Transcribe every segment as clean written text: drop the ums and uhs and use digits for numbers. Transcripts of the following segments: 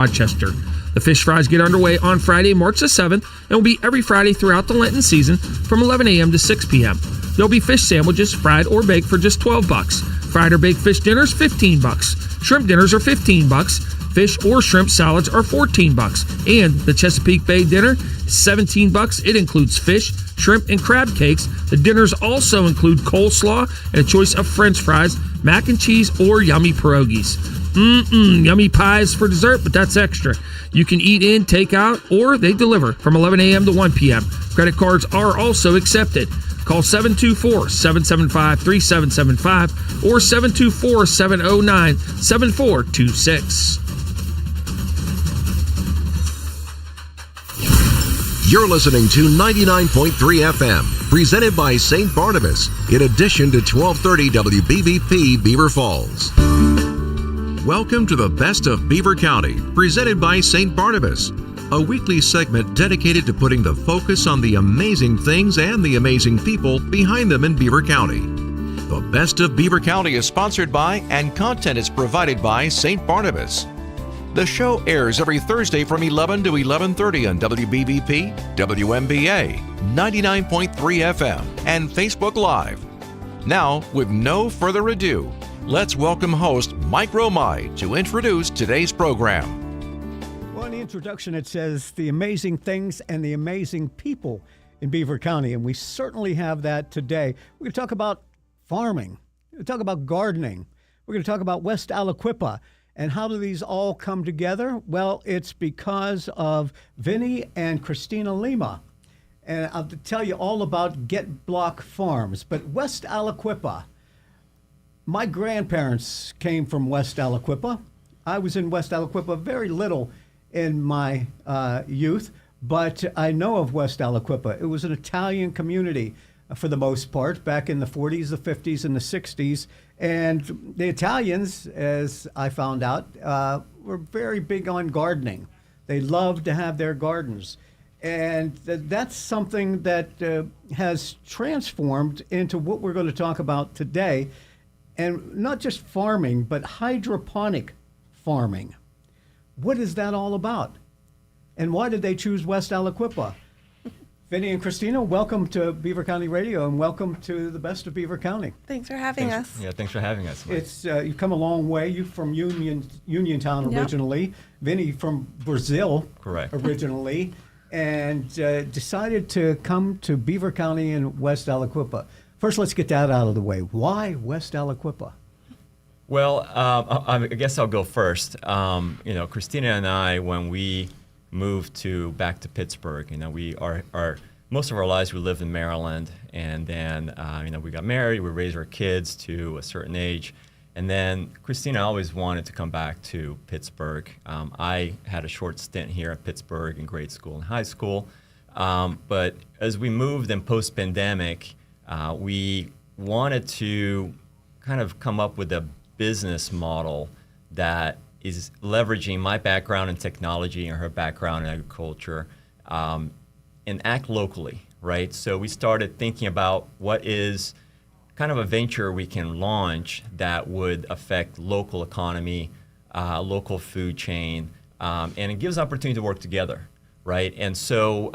Rochester. The fish fries get underway on Friday, March the 7th, and will be every Friday throughout the Lenten season from 11 a.m. to 6 p.m. There'll be fish sandwiches, fried or baked, for just $12. Fried or baked fish dinners, $15. Shrimp dinners are $15. Fish or shrimp salads are $14. And the Chesapeake Bay dinner is $17. It includes fish, shrimp, and crab cakes. The dinners also include coleslaw and a choice of French fries, mac and cheese, or yummy pierogies. Yummy pies for dessert, but that's extra. You can eat in, take out, or they deliver from 11 a.m. to 1 p.m. Credit cards are also accepted. Call 724-775-3775 or 724-709-7426. You're listening to 99.3 FM, presented by St. Barnabas, in addition to 1230 WBVP Beaver Falls. Welcome to the Best of Beaver County, presented by St. Barnabas, a weekly segment dedicated to putting the focus on the amazing things and the amazing people behind them in Beaver County. The Best of Beaver County is sponsored by and content is provided by St. Barnabas. The show airs every Thursday from 11 to 11:30 on WBVP, WMBA, 99.3 FM, and Facebook Live. Now, with no further ado, let's welcome host Mike Romai to introduce today's program. Well, in the introduction, it says the amazing things and the amazing people in Beaver County, and we certainly have that today. We're going to talk about farming. We're going to talk about gardening. We're going to talk about West Aliquippa. And how do these all come together? Well, it's because of Vinnie and CHRISTINA Lima. And I'll tell you all about GETBLOK Farms. But West Aliquippa, my grandparents came from West Aliquippa. I was in West Aliquippa very little in my youth, but I know of West Aliquippa. It was an Italian community for the most part back in the 40s, the 50s, and the 60s. And the Italians, as I found out, were very big on gardening. They loved to have their gardens. And that's something that has transformed into what we're going to talk about today. And not just farming, but hydroponic farming. What is that all about? And why did they choose West Aliquippa? Vinnie and CHRISTINA, welcome to Beaver County Radio and welcome to the Best of Beaver County. Thanks for having us. Yeah, thanks for having us, Mike. It's you've come a long way. You from Uniontown originally. Yep. Vinnie from Brazil, correct, originally, and decided to come to Beaver County and West Aliquippa. First, let's get that out of the way. Why West Aliquippa? Well, I guess I'll go first. CHRISTINA and I, when we moved back to Pittsburgh, we are most of our lives we lived in Maryland, and then we got married, we raised our kids to a certain age, and then CHRISTINA always wanted to come back to Pittsburgh. I had a short stint here at Pittsburgh in grade school and high school, but as we moved in post-pandemic, we wanted to kind of come up with a business model that is leveraging my background in technology and her background in agriculture, and act locally, right? So we started thinking about what is kind of a venture we can launch that would affect local economy, local food chain, and it gives opportunity to work together, right? And so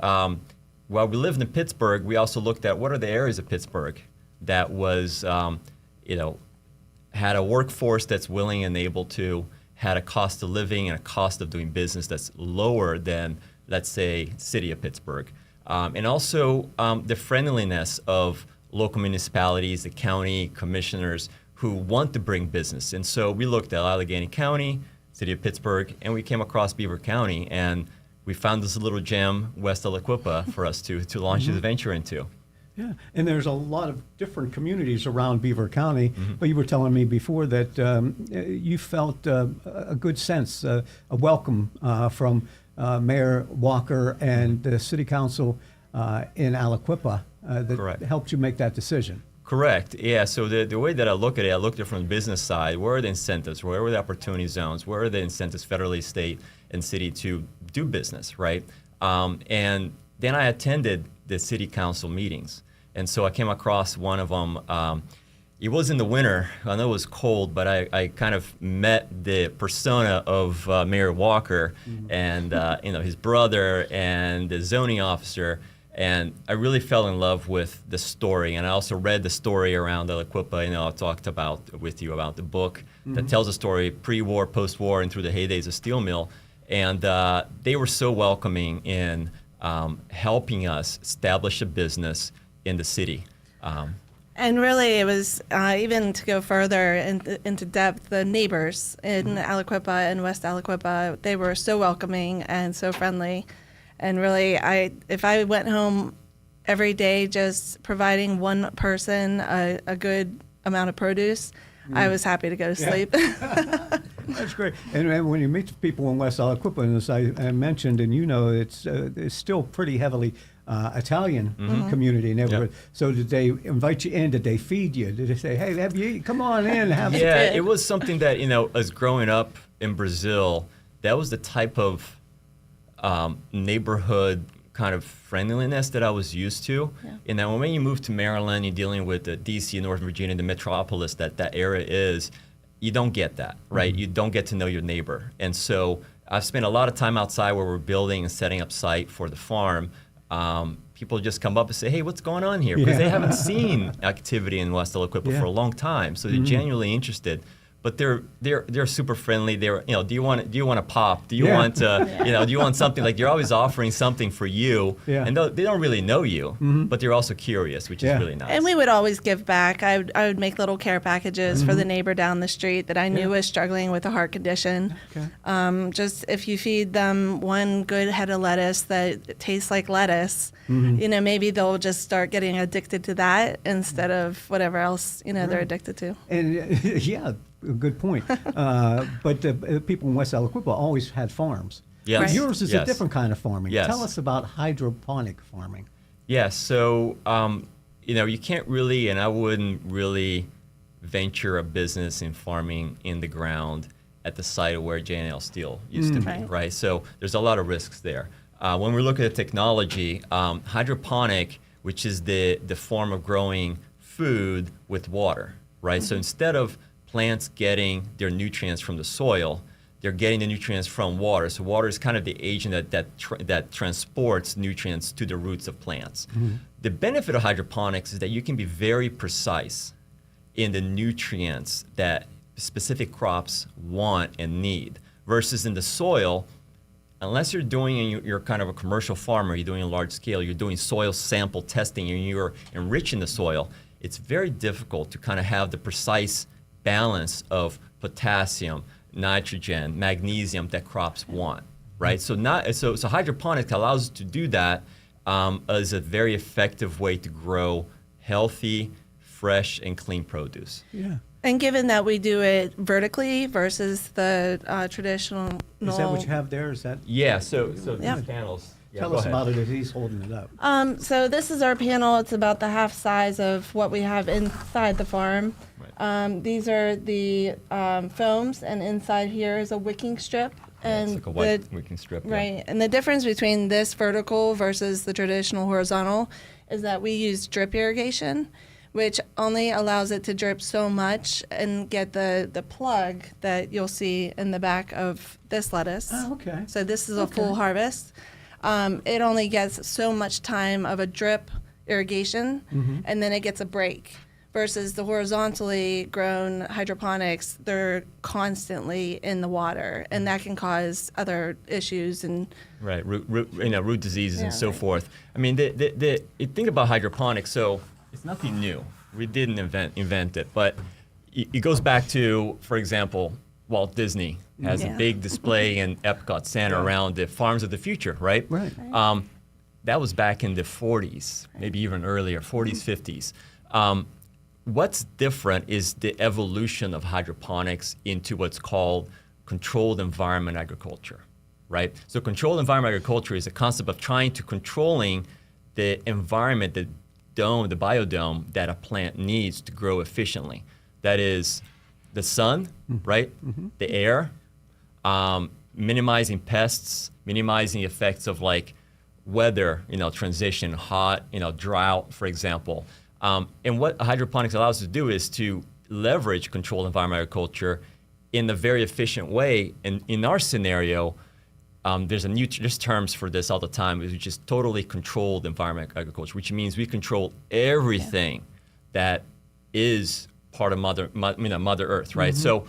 while we lived in Pittsburgh, we also looked at what are the areas of Pittsburgh that was, had a workforce that's willing and able to, had a cost of living and a cost of doing business that's lower than, let's say, city of Pittsburgh. And also the friendliness of local municipalities, the county commissioners who want to bring business. And so we looked at Allegheny County, city of Pittsburgh, and we came across Beaver County, and we found this little gem, West Aliquippa, for us to launch this venture into. Yeah, and there's a lot of different communities around Beaver County, but you were telling me before that you felt a good sense, a welcome from Mayor Walker and the City Council in Aliquippa that Correct. Helped you make that decision. Correct. Yeah. So the way that I look at it, I looked at it from the business side. Where are the incentives? Where are the opportunity zones? Where are the incentives federally, state, and city to do business, right? And then I attended the city council meetings. And so I came across one of them, it was in the winter. I know it was cold, but I kind of met the persona of Mayor Walker and his brother and the zoning officer, and I really fell in love with the story. And I also read the story around El Equipa. I talked with you about the book that tells the story pre-war, post-war, and through the heydays of steel mill. And they were so welcoming in helping us establish a business in the city. And really, it was even to go further into depth, the neighbors in Aliquippa and West Aliquippa, they were so welcoming and so friendly. And really, if I went home every day just providing one person a good amount of produce, I was happy to go to sleep. That's great. And when you meet people in West Aliquippa, as I mentioned, and it's still pretty heavily Italian community neighborhood. Yep. So did they invite you in? Did they feed you? Did they say, "Hey, have you come on in"? Yeah, it was something that as growing up in Brazil, that was the type of neighborhood kind of friendliness that I was used to. Yeah. And then when you move to Maryland, you're dealing with the D.C., Northern Virginia, the metropolis that area is. You don't get that, right? You don't get to know your neighbor. And so I've spent a lot of time outside where we're building and setting up site for the farm. People just come up and say, "Hey, what's going on here?" Because they haven't seen activity in West Aliquippa for a long time, so they're genuinely interested. But they're super friendly. They're do you want a pop? Do you want do you want something? Like, you're always offering something for you, and they don't really know you, but they're also curious, which is really nice. And we would always give back. I would make little care packages for the neighbor down the street that I knew was struggling with a heart condition. Okay. Just if you feed them one good head of lettuce that tastes like lettuce, maybe they'll just start getting addicted to that instead of whatever else they're addicted to. And good point. But people in West Aliquippa always had farms. Yes. But yours is a different kind of farming. Yes. Tell us about hydroponic farming. Yeah, so you can't really, and I wouldn't really venture a business in farming in the ground at the site of where J&L Steel used to be, right? So there's a lot of risks there. When we look at the technology, hydroponic, which is the form of growing food with water, right? So instead of plants getting their nutrients from the soil, they're getting the nutrients from water. So water is kind of the agent that transports nutrients to the roots of plants. The benefit of hydroponics is that you can be very precise in the nutrients that specific crops want and need, versus in the soil, unless you're kind of a commercial farmer, you're doing a large scale, you're doing soil sample testing and you're enriching the soil, it's very difficult to kind of have the precise balance of potassium, nitrogen, magnesium that crops want, right? So hydroponics allows us to do that as a very effective way to grow healthy, fresh, and clean produce. Yeah. And given that we do it vertically versus the traditional, Is that what you have there? Is that? Yeah. So these panels. Yeah, Tell us about it as he's holding it up. So this is our panel. It's about the half size of what we have inside the farm. Right. These are the foams, and inside here is a wicking strip. And it's like a white wicking strip. Right. And the difference between this vertical versus the traditional horizontal is that we use drip irrigation, which only allows it to drip so much and get the plug that you'll see in the back of this lettuce. Oh, okay. So this is a full harvest. It only gets so much time of a drip irrigation, and then it gets a break. Versus the horizontally grown hydroponics, they're constantly in the water, and that can cause other issues and root diseases and so forth. I mean, you think about hydroponics, so it's nothing new. We didn't invent it, but it goes back to, for example, Walt Disney has a big display in Epcot Center around the farms of the future, right? Right. That was back in the 40s, maybe even earlier, 40s, 50s. What's different is the evolution of hydroponics into what's called controlled environment agriculture, right? So controlled environment agriculture is a concept of trying to controlling the environment, the biodome that a plant needs to grow efficiently. That is the sun, right? The air, minimizing pests, minimizing the effects of like weather, transition, hot, drought, for example. And what hydroponics allows us to do is to leverage controlled environment agriculture in a very efficient way. And in our scenario, there's terms for this all the time, which is totally controlled environment agriculture, which means we control everything that is part of Mother Earth, right? So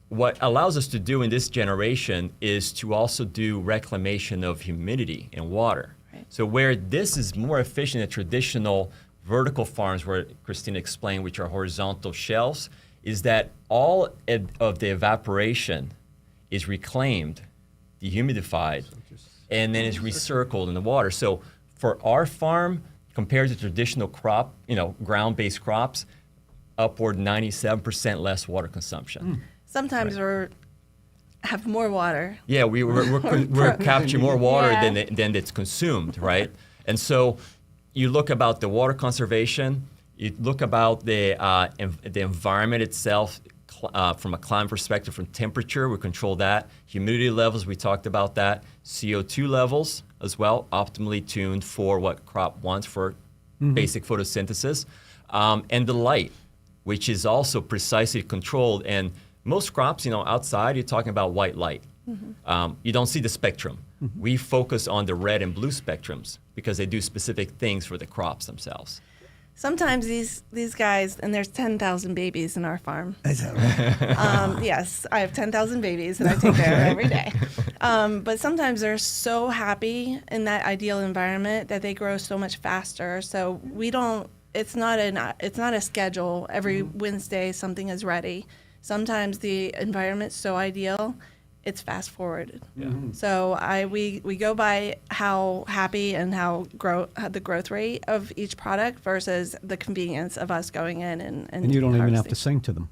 what allows us to do in this generation is to also do reclamation of humidity and water. Right. So where this is more efficient than traditional vertical farms, where Christina explained, which are horizontal shelves, is that all of the evaporation is reclaimed, dehumidified, and then is recircled in the water. So for our farm, compared to traditional crop, ground-based crops, upward 97% less water consumption. Sometimes we have more water. Yeah, we're capturing more water than it's consumed, right? And so you look about the water conservation, you look about the environment itself from a climate perspective, from temperature, we control that. Humidity levels, we talked about that. CO2 levels as well, optimally tuned for what crop wants for basic photosynthesis. And the light, which is also precisely controlled. And most crops, outside, you're talking about white light. You don't see the spectrum. We focus on the red and blue spectrums because they do specific things for the crops themselves. Sometimes these guys, and there's 10,000 babies in our farm. Is that right? Yes, I have 10,000 babies and I take care of every day. But sometimes they're so happy in that ideal environment that they grow so much faster. So it's not a schedule. Every Wednesday something is ready. Sometimes the environment's so ideal, it's fast forwarded. Yeah. So we go by how happy and how the growth rate of each product versus the convenience of us going in and you don't even have harvesting. to sing to them.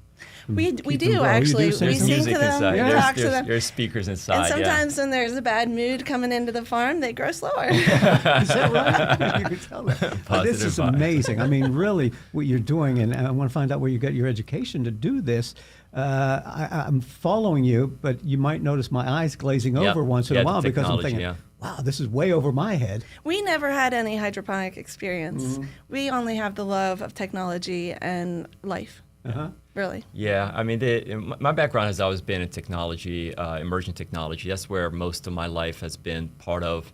We do actually. We sing music to them. inside. We talk to them. There's speakers inside. And sometimes when there's a bad mood coming into the farm, they grow slower. Is that right? You can tell that. But this is amazing. I mean, really, what you're doing, and I want to find out where you got your education to do this. I'm following you, but you might notice my eyes glazing over once in a while because I'm thinking, wow, this is way over my head. We never had any hydroponic experience. We only have the love of technology and life. Really? Yeah, I mean, my background has always been in technology, emerging technology. That's where most of my life has been part of.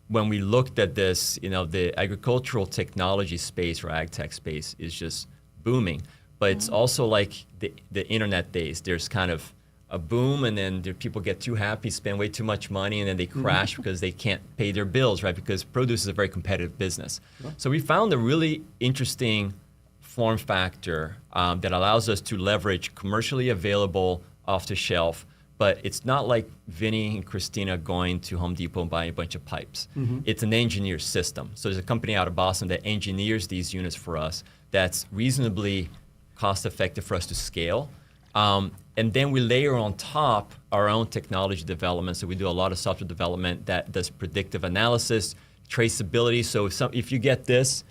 When we looked at this, the agricultural technology space or ag tech space is just booming. But it's also like the internet days. There's kind of a boom, and then people get too happy, spend way too much money, and then they crash because they can't pay their bills, right? Because produce is a very competitive business. So we found a really interesting form factor that allows us to leverage commercially available off-the-shelf, but it's not like Vinnie and Christina going to Home Depot and buying a bunch of pipes. It's an engineered system. So there's a company out of Boston that engineers these units for us that's reasonably cost-effective for us to scale. And then we layer on top our own technology development. So we do a lot of software development that does predictive analysis, traceability. So if you get this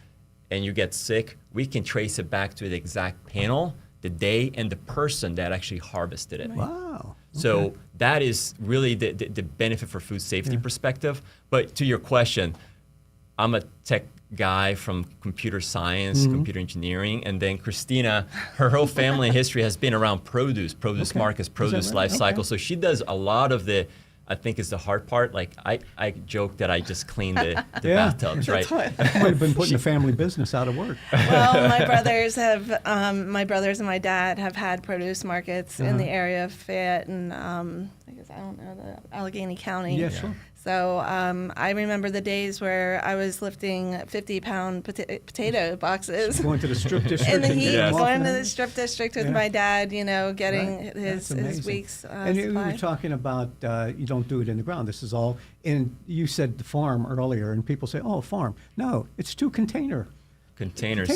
and you get sick, we can trace it back to the exact panel, the day, and the person that actually harvested it. Wow. So that is really the benefit for food safety perspective. But to your question, I'm a tech guy from computer science, computer engineering, and then Christina, her whole family history has been around produce markets, produce life cycle. So she does a lot of the, I think is the hard part. Like I joke that I just clean the bathtubs, right? Might have been putting the family business out of work. Well, my brothers and my dad have had produce markets in the area of Fayette and the Allegheny County. Yeah, sure. So I remember the days where I was lifting 50-pound potato boxes. Going to the strip district. In the heat, and going to the strip district with my dad, getting his week's And you were talking about you don't do it in the ground. This is all in, you said the farm earlier, and people say, oh, farm. No, it's containers.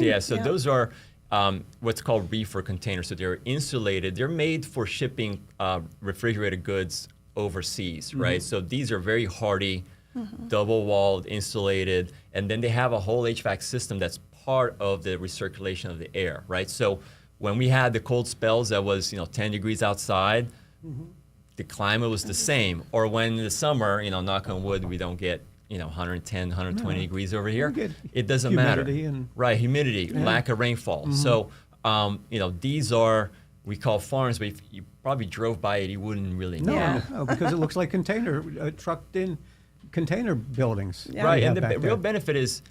Yeah, so those are what's called reefer containers. So they're insulated. They're made for shipping refrigerated goods overseas, right? So these are very hardy, double-walled, insulated, and then they have a whole HVAC system that's part of the recirculation of the air, right? So when we had the cold spells that was 10 degrees outside, the climate was the same. Or when in the summer, knock on wood, we don't get 110, 120 degrees over here. get It doesn't matter. humidity and- Right, humidity, lack of rainfall. So, these are, we call farms, but if you probably drove by it, you wouldn't really know. Yeah. No, because it looks like trucked in container buildings. Yeah. Right, we and have the back real there. benefit is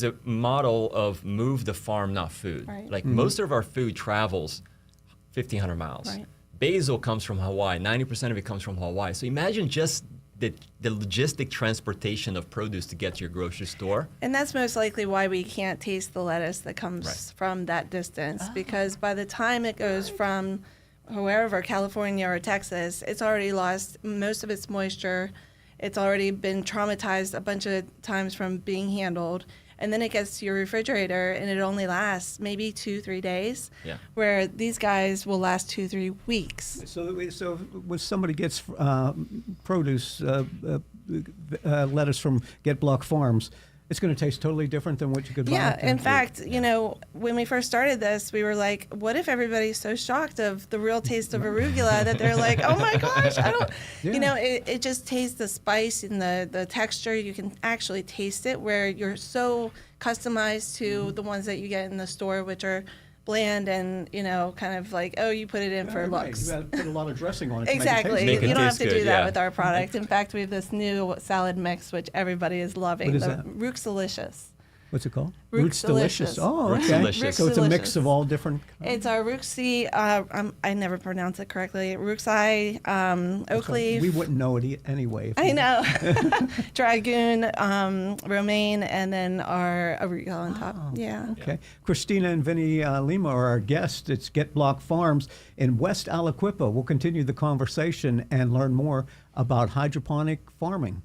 a model of move the farm, not food. Right. Like Mm-hmm. most of our food travels 1,500 miles. Right. Basil comes from Hawaii. 90% of it comes from Hawaii. So imagine just the logistic transportation of produce to get to your grocery store. And that's most likely why we can't taste the lettuce that comes Right. from that distance, because by the time it goes from wherever, California or Texas, it's already lost most of its moisture. It's already been traumatized a bunch of times from being handled. And then it gets to your refrigerator and it only lasts maybe 2-3 days, Yeah. where these guys will last 2-3 weeks. So when somebody gets produce, lettuce from GetBlok Farms, it's going to taste totally different than what you could buy. Yeah, out there. in fact, when we first started this, we were like, what if everybody's so shocked of the real taste of arugula that they're like, oh my gosh, I don't, Yeah. it just tastes the spice and the texture. You can actually taste it, where you're so customized to the ones that you get in the store, which are bland and, kind of like, oh, you put it in for Yeah, right. looks. You got to put a lot of dressing on it. to make it Exactly. taste Make good. it You don't have taste to good, do that yeah. with our product. In fact, we have this new salad mix, which everybody is loving. What is the that? Roots Delicious. What's it called? Roots Delicious. Oh, Roots okay. Delicious. So it's a mix Delicious. of all different. It's our Rooksy, I never pronounce it correctly, Rooksai, oak leaf. We wouldn't know it anyway. if I we- know. Dragoon, romaine, and then our arugula on top. Yeah. Okay. Christina and Vinnie Lima are our guests. It's GetBlok Farms in West Aliquippa. We'll continue the conversation and learn more about hydroponic farming.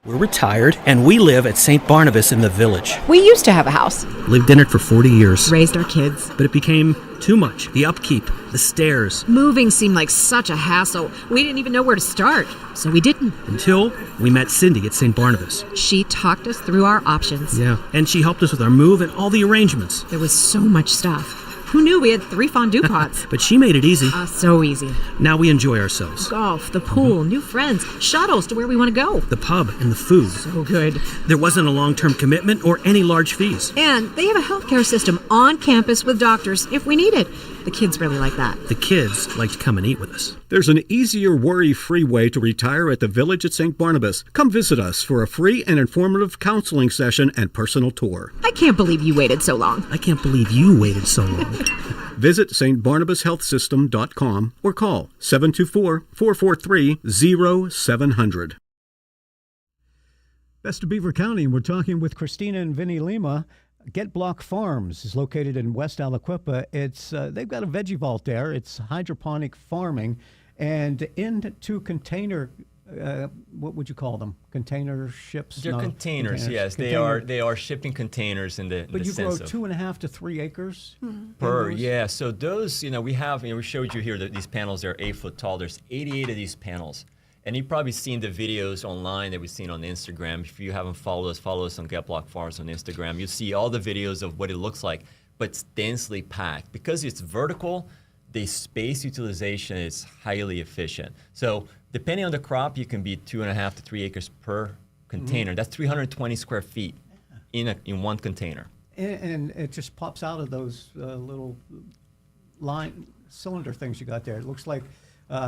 We're retired, and we live at St. Barnabas in the Village. We used to have a house, Lived in it for 40 years. raised our kids. But it became too much. The upkeep, the stairs. Moving seemed like such a hassle. We didn't even know where to start, so we didn't. Until we met Cindy at St. Barnabas. She talked us through our options. Yeah. And she helped us with our move and all the arrangements. There was so much stuff. Who knew we had 3 fondue pots? But she made it easy. So easy. Now we enjoy ourselves. Golf, the pool, new friends, shuttles to where we want to go. The pub and the food. So good. There wasn't a long-term commitment or any large fees. And they have a healthcare system on campus with doctors if we need it. The kids really like that. The kids like to come and eat with us. There's an easier, worry-free way to retire at the Village at St. Barnabas. Come visit us for a free and informative counseling session and personal tour. I can't believe you waited so long. I can't believe you waited so long. Visit stbarnabashealthsystem.com or call 724-443-0700. Best of Beaver County, and we're talking with Christina and Vinnie Lima. GetBlok Farms is located in West Aliquippa. It's they've got a veggie vault there. It's hydroponic farming, and into container. What would you call them? Container ships? They're No, containers, yes. Container- They are shipping containers in the But you grow sense of 2.5 to 3 acres per, in those? yeah. So those, we have, we showed you here that these panels are 8 foot tall. There's 88 of these panels. And you've probably seen the videos online that we've seen on Instagram. If you haven't follow us on GetBlok Farms on Instagram. You'll see all the videos of what it looks like, but it's densely packed. Because it's vertical, the space utilization is highly efficient. So depending on the crop, you can be 2.5 to 3 acres per container. That's 320 square feet in one container. And it just pops out of those little line cylinder things you got there. It looks like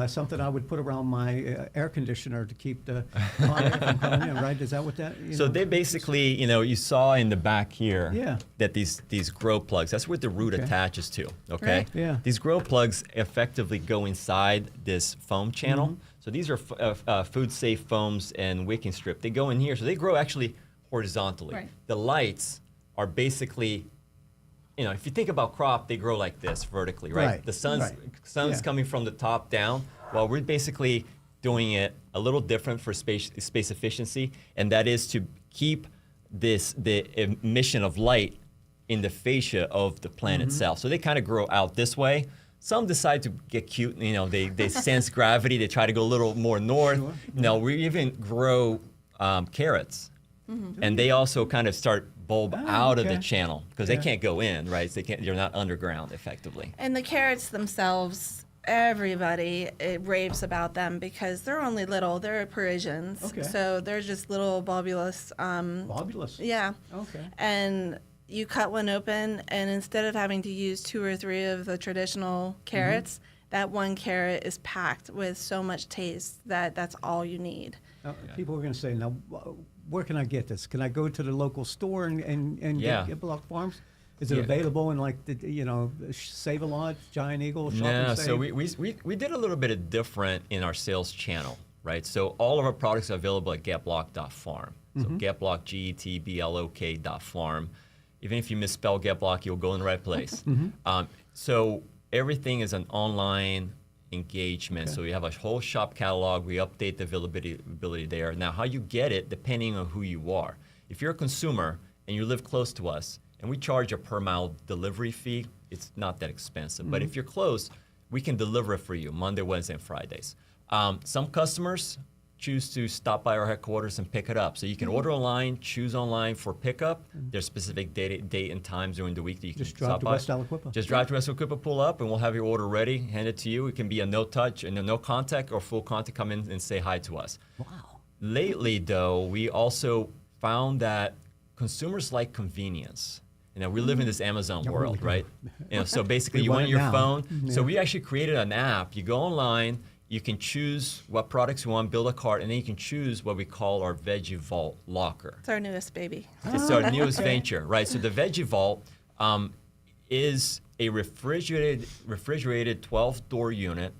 something I would put around my air conditioner to keep the hot air from coming in, right? Is that what that? So they basically, you saw in the back here Yeah. that these grow plugs, that's where the root Okay. attaches to, okay? Right. Yeah. These grow plugs effectively go inside this foam channel. Mm-hmm. So these are food-safe foams and wicking strip. They go in here, so they grow actually horizontally. Right. The lights are basically, if you think about crop, they grow like this vertically, right? Right. The sun's Yeah. coming from the top down. Well, we're basically doing it a little different for space efficiency, and that is to keep the emission of light in the fascia of the plant Mm-hmm. itself. So they kind of grow out this way. Some decide to get cute. They sense gravity. They try to go a little more north. Sure. We even grow carrots, and they also kind of start bulb out of the okay. channel because Yeah. they can't go in, right? So they're not underground effectively. And the carrots themselves everybody raves about them because they're only little. They're Parisians. Okay. So they're just little bulbous. Fabulous. Yeah. Okay. And you cut one open, and instead of having to use 2 or 3 of the traditional carrots, that one carrot is packed with so much taste that that's all you need. People are going to say, now, where can I get this? Can I go to the local store and Yeah. get GetBLok Farms? Is it Yeah. available in like the Save-A-Lot, Giant Eagle, Shop No, and Save? so we did a little bit of different in our sales channel, right? So all of our products are available at getblok.farm. So GetBLok, GETBLOK.farm. Even if you misspell GetBLok, you'll go in the right place. So everything is an online engagement. So we have a whole shop catalog. We update the availability there. Now, how you get it, depending on who you are. If you're a consumer and you live close to us, and we charge a per mile delivery fee, it's not that expensive. But if you're close, we can deliver it for you Monday, Wednesday, and Fridays. Some customers choose to stop by our headquarters and pick it up. So you can order online, choose online for pickup. There's specific date and times during the week that you Just can drive stop to by. West Aliquippa. Just drive to West Aliquippa, pull up, and we'll have your order ready, hand it to you. It can be a no touch and a no contact or full contact. Come in and say hi to us. Wow. Lately, though, we also found that consumers like convenience. You know, we live in this Amazon world, right? You know, so basically, We you want want it your now. phone. So Yeah. we actually created an app. You go online, you can choose what products you want, build a cart, and then you can choose what we call our Veggie Vault locker. It's our newest baby. It's our newest venture, right? So the Veggie Vault is a refrigerated 12-door unit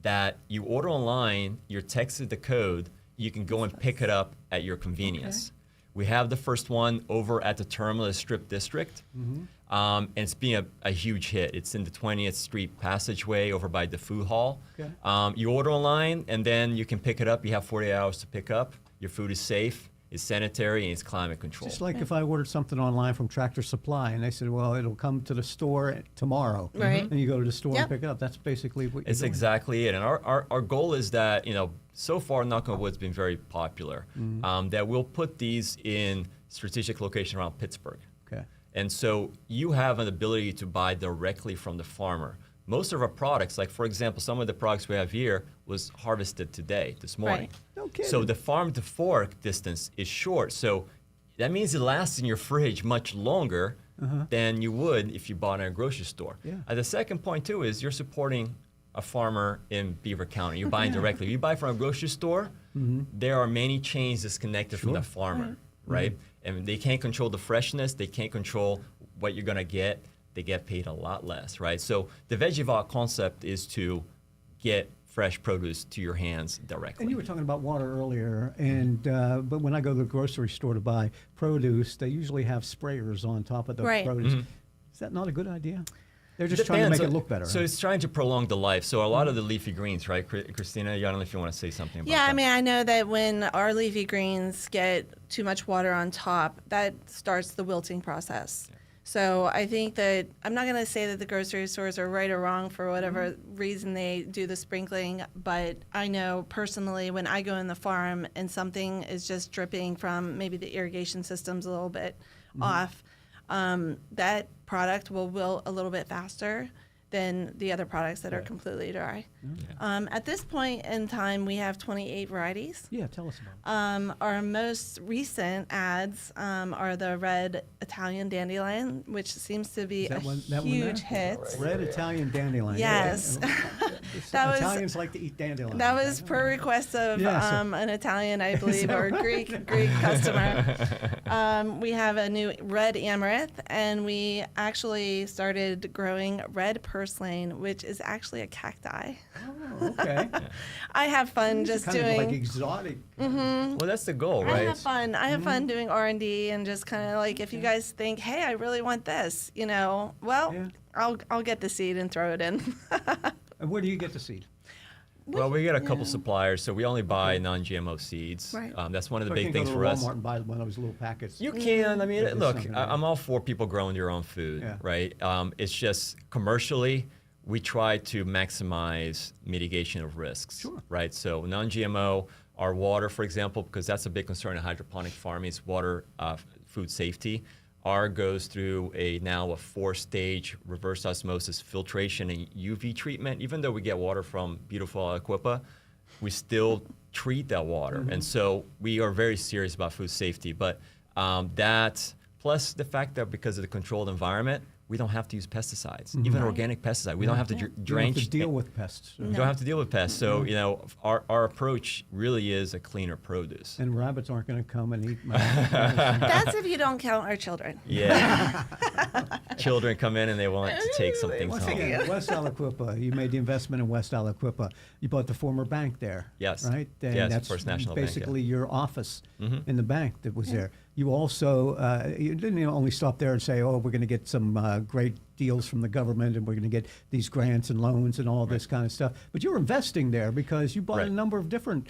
that you order online. You're texted the code. You can go and pick it up at your convenience. We have the first one over at the Terminal Strip District, and it's been a huge hit. It's in the 20th Street Passageway over by the food hall. Okay. You order online, and then you can pick it up. You have 48 hours to pick up. Your food is safe, it's sanitary, and it's climate controlled. Just like if I ordered something online from Tractor Supply and they said, well, it'll come to the store tomorrow. Right. And you go to the store Yep. and pick it up. That's basically what you're It's doing. exactly it. And our goal is that, you know, so far, knock on wood, it's been very popular, that we'll put these in strategic location around Pittsburgh. Okay. And so you have an ability to buy directly from the farmer. Most of our products, like for example, some of the products we have here was harvested today, this morning. Right. No kidding. So the farm to fork distance is short. So that means it lasts in your fridge much longer than you would if you bought it at a grocery store. Yeah. The second point too is you're supporting a farmer in Beaver County. You're buying directly. If you buy from a grocery store, there are many chains disconnected from the farmer, right? And they can't control the freshness. They can't control what you're gonna get. They get paid a lot less, right? So the Veggie Vault concept is to get fresh produce to your hands directly. And you were talking about water earlier, and but when I go to the grocery store to buy produce, they usually have sprayers on top of the Right. produce. Is that not a good idea? They're just trying to make it look better. So it's trying to prolong the life. So a lot of the leafy greens, right, Christina? I don't know if you want to say something about Yeah, that. I mean, I know that when our leafy greens get too much water on top, that starts the wilting process. So I think that I'm not going to say that the grocery stores are right or wrong for whatever reason they do the sprinkling, but I know personally when I go in the farm and something is just dripping from maybe the irrigation system's a little bit off, that product will wilt a little bit faster than the other products that are completely dry. At this point in time, we have 28 varieties. yeah, tell us about it. Our most recent ads are the red Italian dandelion, which seems to be Is that a one there? huge hit. Red Italian dandelion. Yes. That was- Italians like to eat dandelions. That was per request of Yeah, so- an Italian, I believe, or Greek customer. We have a new red amaranth, and we actually started growing red purslane, which is actually a cacti. Oh, okay. I have fun These are just kind doing. of like exotic. Well, that's the goal, I right? have fun. I have fun doing R&D and just kind of like if you guys think, hey, I really want this, you know, well, Yeah. I'll get the seed and throw it in. And where do you get the seed? Well, we got a couple suppliers, so we only buy non-GMO seeds. Right. That's one of the So I big can't go things to for us. Walmart and buy one of those little packets. You can. I mean, There's look, something I'm all for people growing their own food, Yeah. right? It's just commercially, we try to maximize mitigation of risks, Sure. right? So non-GMO, our water, for example, because that's a big concern in hydroponic farming, is water food safety. Our goes through now a 4-stage reverse osmosis filtration and UV treatment. Even though we get water from beautiful Aliquippa, we still treat that water. And so we are very serious about food safety. But that, plus the fact that because of the controlled environment, we don't have to use pesticides, even organic pesticide. We don't have to You don't drench. have to deal with pests. You don't have to deal with pests. So, our approach really is a cleaner produce. And rabbits aren't going to come and eat my That's if you don't count our children. Yeah. Children come in and they want to take some things Once home. again, West Aliquippa, you made the investment in West Aliquippa. You bought the former bank there. Yes. Right? And Yes, that's First National Bank, yeah. basically your office in the bank that was there. You also, you didn't only stop there and say, oh, we're going to get some great deals from the government and we're going to get these grants and loans and all this kind of stuff. But you're investing there because you bought a number of different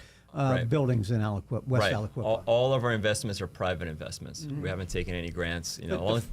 buildings in West Aliquippa. All of our investments are private investments. We haven't taken any grants.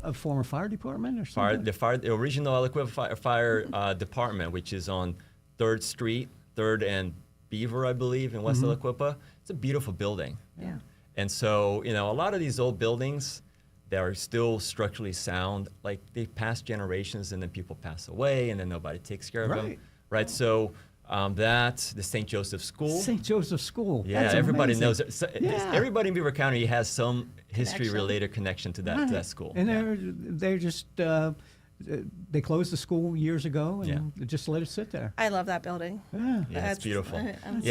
A former fire department or something? The original Aliquippa fire department, which is on 3rd Street, 3rd and Beaver, I believe, in West Aliquippa. It's a beautiful building. Yeah. And so, a lot of these old buildings that are still structurally sound, like they pass generations and then people pass away and then nobody takes care of them. Right. So the St. Joseph School. St. Joseph School. Yeah, That's everybody amazing. knows it. So everybody in Beaver County has some history-related connection to that school. And they're just they closed the school years ago and just let it sit there. I love that building. Yeah, it's beautiful.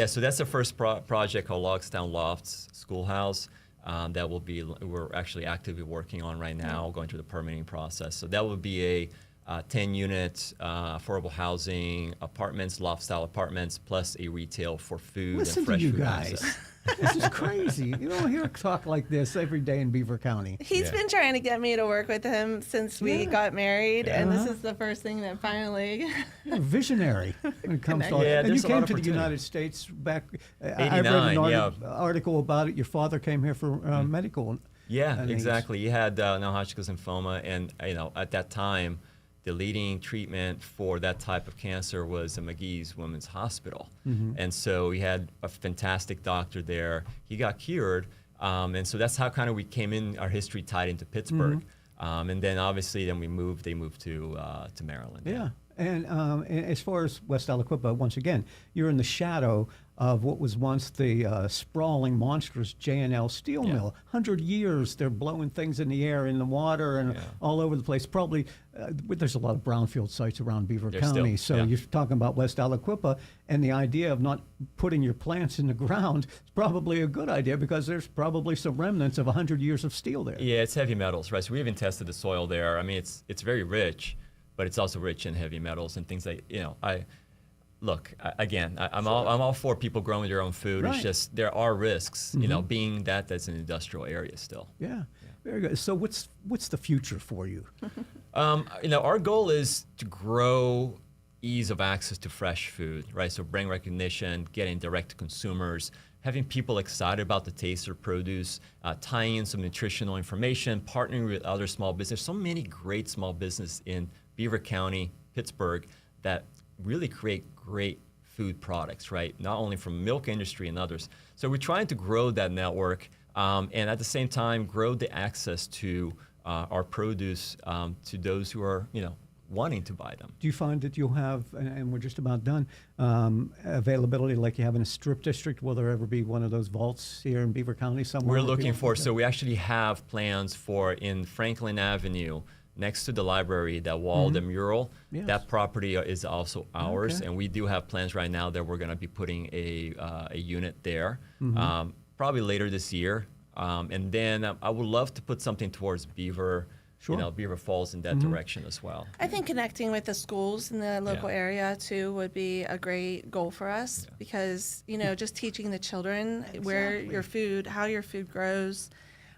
So that's the first project called Logstown Lofts Schoolhouse that we're actually actively working on right now, going through the permitting process. So that would be a 10-unit affordable housing apartments, loft-style apartments, plus a retail for food Listen and fresh to you food guys. access. This is crazy. You don't hear talk like this every day in Beaver County. He's been trying to get me to work with him since we got married, and this is the first thing that finally. You're visionary when it comes to all Yeah, And you there's a lot came of to the opportunity. United States back. I read 89, an article about it. Your father came here for medical. Yeah, needs. exactly. He had non-Hodgkin's lymphoma, and at that time, the leading treatment for that type of cancer was the McGee's Women's Hospital. And so we had a fantastic doctor there. He got cured, and so that's how kind of we came in, our history tied into Pittsburgh. And then obviously they moved to Maryland. Yeah. And as far as West Aliquippa, once again, you're in the shadow of what was once the sprawling, monstrous J&L steel mill. 100 years, they're blowing things in the air, in the water, and all over the place. Probably, there's a lot of brownfield sites around Beaver County. So you're talking about West Aliquippa, and the idea of not putting your plants in the ground is probably a good idea because there's probably some remnants of 100 years of steel there. Yeah, it's heavy metals, right? So we even tested the soil there. I mean, it's very rich, but it's also rich in heavy metals and things like, I'm all for people growing their own food. Right. It's just there are risks, being that's an industrial area still. Yeah, very good. So what's the future for you? Our goal is to grow ease of access to fresh food, right? So brand recognition, getting direct to consumers, having people excited about the taste of produce, tying in some nutritional information, partnering with other small business. So many great small business in Beaver County, Pittsburgh, that really create great food products, right? Not only from milk industry and others. So we're trying to grow that network and at the same time grow the access to our produce to those who are, wanting to buy them. Do you find that you'll have, and we're just about done, availability like you have in a strip district? Will there ever be one of those vaults here in Beaver County somewhere? We're looking for, so we actually have plans for in Franklin Avenue, next to the library, that wall, the mural. Yes. That property is also ours, Okay. and we do have plans right now that we're going to be putting a unit there, probably later this year. And then I would love to put something towards Beaver. Sure. Beaver Falls in that direction as well. I think connecting with the schools in the local area too would be a great goal for us because, just teaching the children where your food, how your food grows.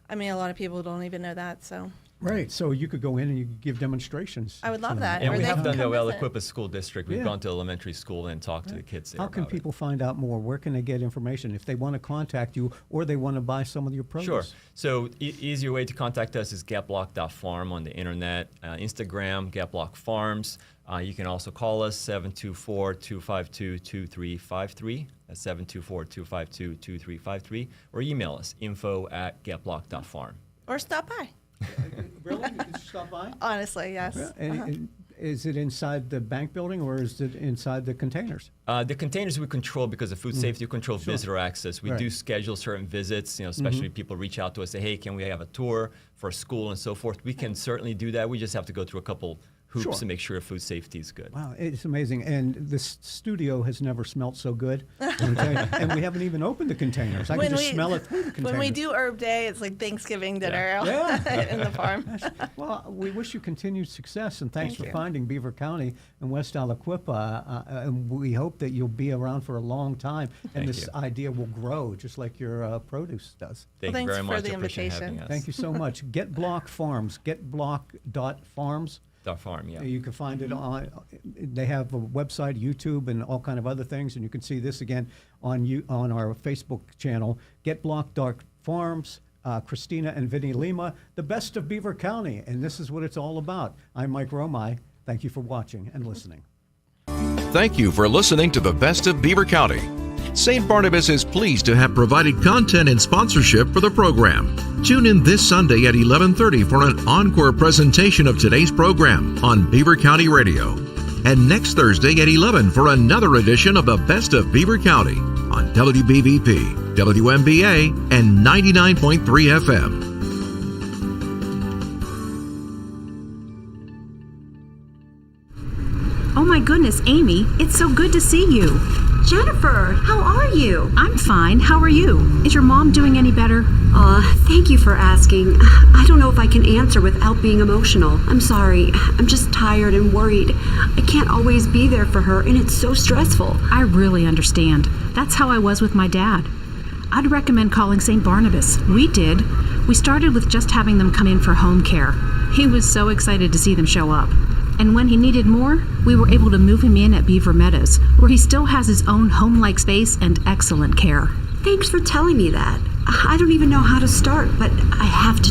I mean, a lot of people don't even know that, so. Right, so you could go in and you could give demonstrations. I would love that. And Or we they have can done the come visit. Aliquippa School District. We've gone to elementary school and talked to the kids there How can about it. people find out more? Where can they get information if they want to contact you or they want to buy some of your produce? Sure. So easier way to contact us is getblok.farm on the internet, Instagram, Getblok Farms. You can also call us 724-252-2353. That's 724-252-2353. Or email us info@getblok.farm. Or stop by. Really? stop by? Honestly, yes. Yeah. And is it inside the bank building or is it inside the containers? The containers we control because of food safety, we control visitor access. We Right. do schedule certain visits, especially people reach out to us, say, hey, can we have a tour for a school and so forth? We can certainly do that. We just have to go through a couple hoops Sure. to make sure food safety is good. Wow, it's amazing. And this studio has never smelled so good. And we haven't even opened the containers. I can just smell it through the containers. When we do Herb Day, it's like Thanksgiving dinner Yeah. in the farm. Well, we wish you continued success, and thanks Thank for you. finding Beaver County and West Aliquippa. And we hope that you'll be around for a long time, and Thank this you. idea will grow just like your produce does. Thank Well, you very thanks for much. the I appreciate invitation. having us. Thank you so much. GetBlok Farms, getblok.farms. Farm, yeah. You can find it on. They have a website, YouTube, and all kind of other things. And you can see this again on our Facebook channel, GetBlok.Farms. Christina and Vinnie Lima, the best of Beaver County, and this is what it's all about. I'm Mike Romai. Thank you for watching and listening. Thank you for listening to the Best of Beaver County. St. Barnabas is pleased to have provided content and sponsorship for the program. Tune in this Sunday at 11:30 for an encore presentation of today's program on Beaver County Radio. And next Thursday at 11 for another edition of the Best of Beaver County on WBVP, WMBA, and 99.3 FM. Oh my goodness, Amy, it's so good to see you. Jennifer, how are you? I'm fine. How are you? Is your mom doing any better? Thank you for asking. I don't know if I can answer without being emotional. I'm sorry. I'm just tired and worried. I can't always be there for her, and it's so stressful. I really understand. That's how I was with my dad. I'd recommend calling St. Barnabas. We did. We started with just having them come in for home care. He was so excited to see them show up. And when he needed more, we were able to move him in at Beaver Meadows, where he still has his own home-like space and excellent care. Thanks for telling me that. I don't even know how to start, but I have to